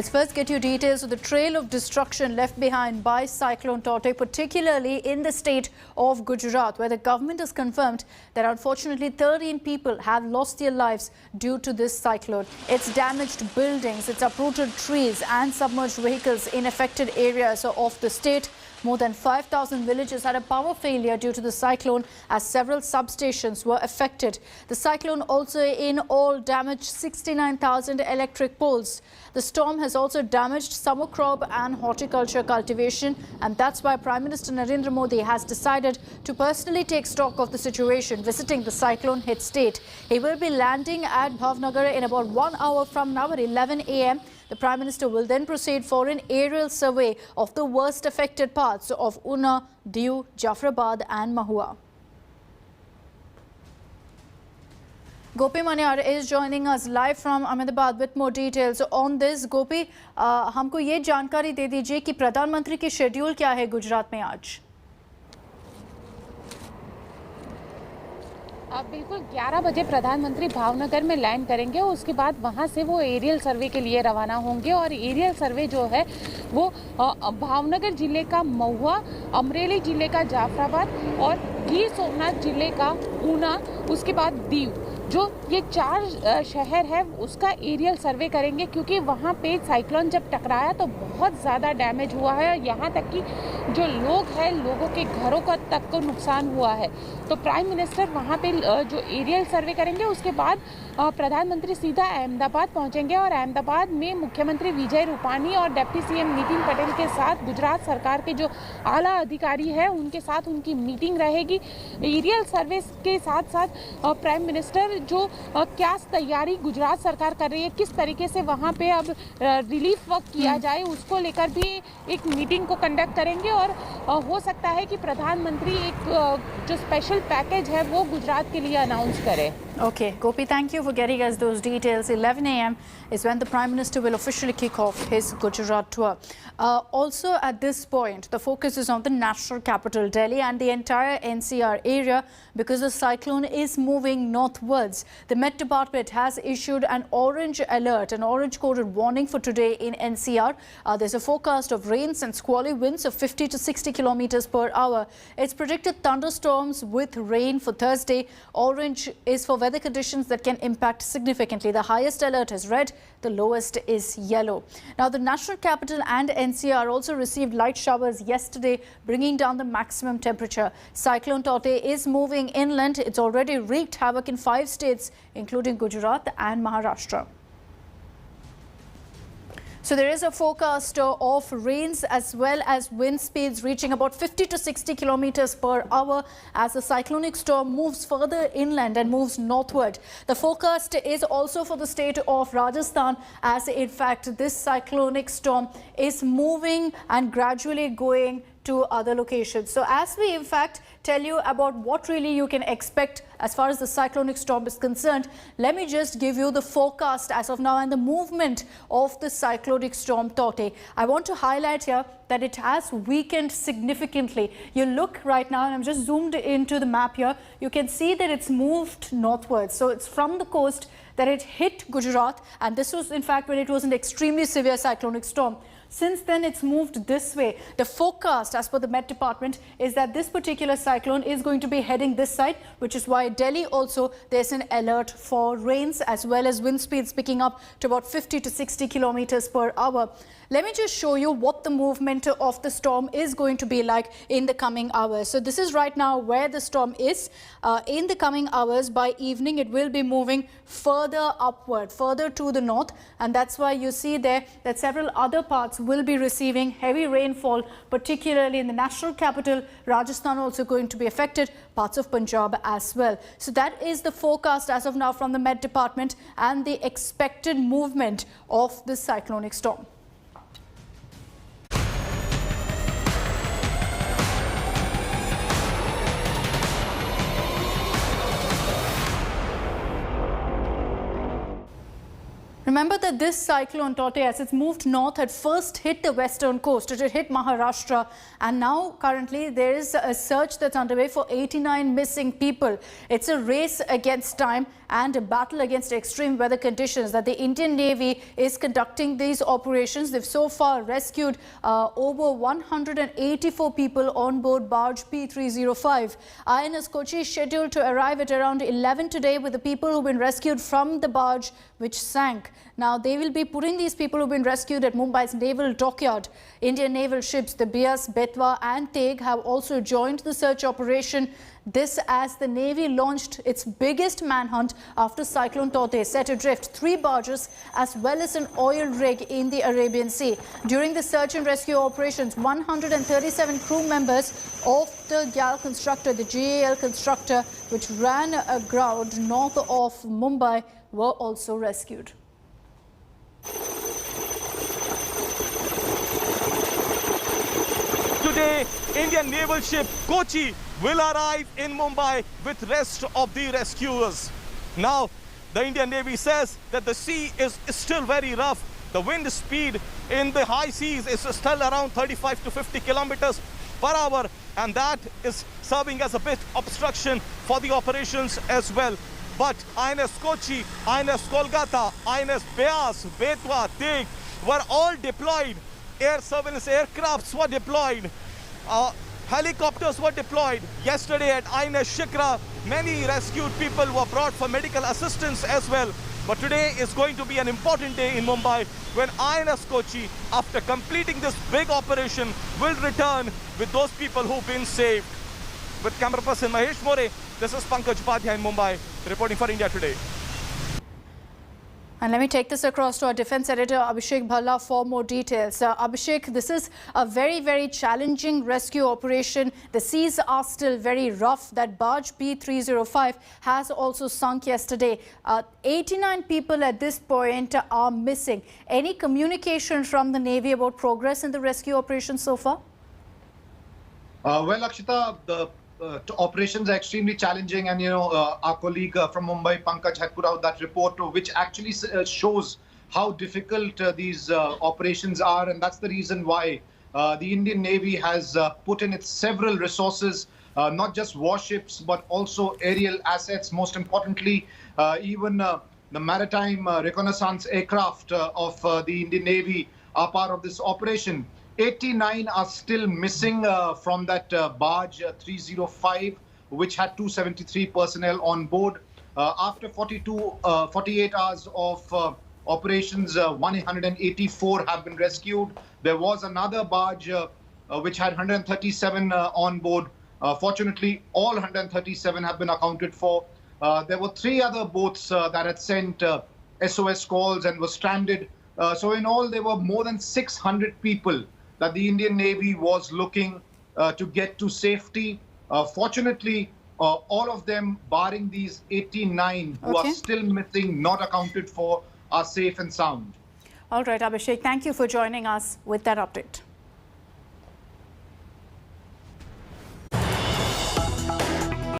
Let's first get you details of the trail of destruction left behind by Cyclone Tauktae, particularly in the state of Gujarat, where the government has confirmed that unfortunately 13 people have lost their lives due to this cyclone. It's damaged buildings, it's uprooted trees and submerged vehicles in affected areas of the state. More than 5,000 villages had a power failure due to the cyclone as several substations were affected. The cyclone also in all damaged 69,000 electric poles. The storm has also damaged summer crop and horticulture cultivation, and that's why Prime Minister Narendra Modi has decided to personally take stock of the situation, visiting the cyclone hit state. He will be landing at Bhavnagar in about 1 hour from now at 11 a.m. The Prime Minister will then proceed for an aerial survey of the worst affected parts of Una, Diu, Jafrabad and Mahua. Gopi Manyar is joining us live from Ahmedabad with more details on this. Gopi, हमको ये जानकारी दे दीजिए कि प्रधानमंत्री की schedule क्या है गुजरात में आज? बिल्कुल 11 बजे प्रधानमंत्री भावनगर में लैंड करेंगे। उसके बाद वहां से वो एरियल सर्वे के लिए रवाना होंगे और एरियल सर्वे जो है वो भावनगर जिले का महुआ, अमरेली जिले का जाफराबाद और गिर सोमनाथ जिले का ऊना, उसके बाद दीव, जो ये 4 शहर है उसका एरियल सर्वे करेंगे, क्योंकि वहाँ पे साइक्लोन जब टकराया तो बहुत ज़्यादा डैमेज हुआ है। यहाँ तक कि जो लोग हैं, लोगों के घरों का तक को नुकसान हुआ है। तो प्राइम मिनिस्टर वहाँ पे जो एरियल सर्वे करेंगे, उसके बाद प्रधानमंत्री सीधा अहमदाबाद पहुँचेंगे और अहमदाबाद में मुख्यमंत्री विजय रूपानी और डिप्टी सीएम नितिन पटेल के साथ गुजरात सरकार के जो आला अधिकारी है उनके साथ उनकी मीटिंग रहेगी। एरियल सर्वे के साथ साथ प्राइम मिनिस्टर जो क्या तैयारी गुजरात सरकार कर रही है, किस तरीके से वहाँ पे अब रिलीफ वर्क किया जाए, उसको लेकर भी एक मीटिंग को कंडक्ट करेंगे और हो सकता है कि प्रधानमंत्री एक जो स्पेशल पैकेज है वो गुजरात के लिए अनाउंस करे। Okay, Gopi, thank you for getting us those details. 11 a.m. is when the Prime Minister will officially kick off his Gujarat tour. Also at this point, the focus is on the national capital, Delhi, and the entire NCR area because the cyclone is moving northwards. The Met Department has issued an orange alert, an orange coded warning for today in NCR. There's a forecast of rains and squally winds of 50 to 60 kilometers per hour. It's predicted thunderstorms with rain for Thursday. Orange is for weather conditions that can impact significantly. The highest alert is red, the lowest is yellow. Now, the national capital and NCR also received light showers yesterday, bringing down the maximum temperature. Cyclone Tauktae is moving inland. It's already wreaked havoc in 5 states, including Gujarat and Maharashtra. So there is a forecast of rains as well as wind speeds reaching about 50 to 60 kilometers per hour as the cyclonic storm moves further inland and moves northward. The forecast is also for the state of Rajasthan, as in fact this cyclonic storm is moving and gradually going to other locations. So as we in fact tell you about what really you can expect as far as the cyclonic storm is concerned, let me just give you the forecast as of now and the movement of the cyclonic storm Tauktae. I want to highlight here that it has weakened significantly. You look right now, and I'm just zoomed into the map here, you can see that it's moved northwards. So it's from the coast that it hit Gujarat, and this was in fact when it was an extremely severe cyclonic storm. Since then, it's moved this way. The forecast, as per the Met Department, is that this particular cyclone is going to be heading this side, which is why Delhi also, there's an alert for rains as well as wind speeds picking up to about 50 to 60 kilometers per hour. Let me just show you what the movement of the storm is going to be like in the coming hours. So this is right now where the storm is. In the coming hours, by evening, it will be moving further upward, further to the north. And that's why you see there that several other parts will be receiving heavy rainfall, particularly in the national capital. Rajasthan also going to be affected, parts of Punjab as well. So that is the forecast as of now from the Met Department and the expected movement of this cyclonic storm. Remember that this cyclone Tauktae, as it's moved north, had first hit the western coast. It had hit Maharashtra, and now currently there is a search that's underway for 89 missing people. It's a race against time and a battle against extreme weather conditions that the Indian Navy is conducting these operations. They've so far rescued over 184 people on board barge P305. INS Kochi is scheduled to arrive at around 11 today with the people who've been rescued from the barge which sank. Now they will be putting these people who've been rescued at Mumbai's naval dockyard. Indian naval ships, the Bias, Betwa and Teg have also joined the search operation. This as the Navy launched its biggest manhunt after Cyclone Tauktae set adrift 3 barges as well as an oil rig in the Arabian Sea. During the search and rescue operations, 137 crew members of the GAL constructor, the GAL constructor, which ran aground north of Mumbai, were also rescued. Today, Indian naval ship Kochi will arrive in Mumbai with rest of the rescuers. Now, the Indian Navy says that the sea is still very rough. The wind speed in the high seas is still around 35 to 50 kilometers per hour, and that is serving as a bit obstruction for the operations as well. But INS Kochi, INS Kolkata, INS Beas, Betwa, Teg were all deployed. Air surveillance aircrafts were deployed. Helicopters were deployed. Yesterday at INS Shikra, many rescued people were brought for medical assistance as well. But today is going to be an important day in Mumbai when INS Kochi, after completing this big operation, will return with those people who've been saved. With camera person Mahesh More, this is Pankaj Upadhyay in Mumbai, reporting for India Today. And let me take this across to our defense editor, Abhishek Bhalla, for more details. Abhishek, this is a very, very challenging rescue operation. The seas are still very rough. That barge P305 has also sunk yesterday. 89 people at this point are missing. Any communication from the Navy about progress in the rescue operation so far? Well, Akshita, the operations are extremely challenging, and our colleague from Mumbai, Pankaj, had put out that report which actually shows how difficult these operations are, and that's the reason why the Indian Navy has put in its several resources, not just warships but also aerial assets. Most importantly, even the maritime reconnaissance aircraft of the Indian Navy are part of this operation. 89 are still missing from that barge 305, which had 273 personnel on board. After 48 hours of operations, 184 have been rescued. There was another barge which had 137 on board. Fortunately, all 137 have been accounted for. There were 3 other boats that had sent SOS calls and were stranded. So in all, there were more than 600 people that the Indian Navy was looking to get to safety. Fortunately, all of them, barring these 89 who are still missing, not accounted for, are safe and sound. All right, Abhishek, thank you for joining us with that update.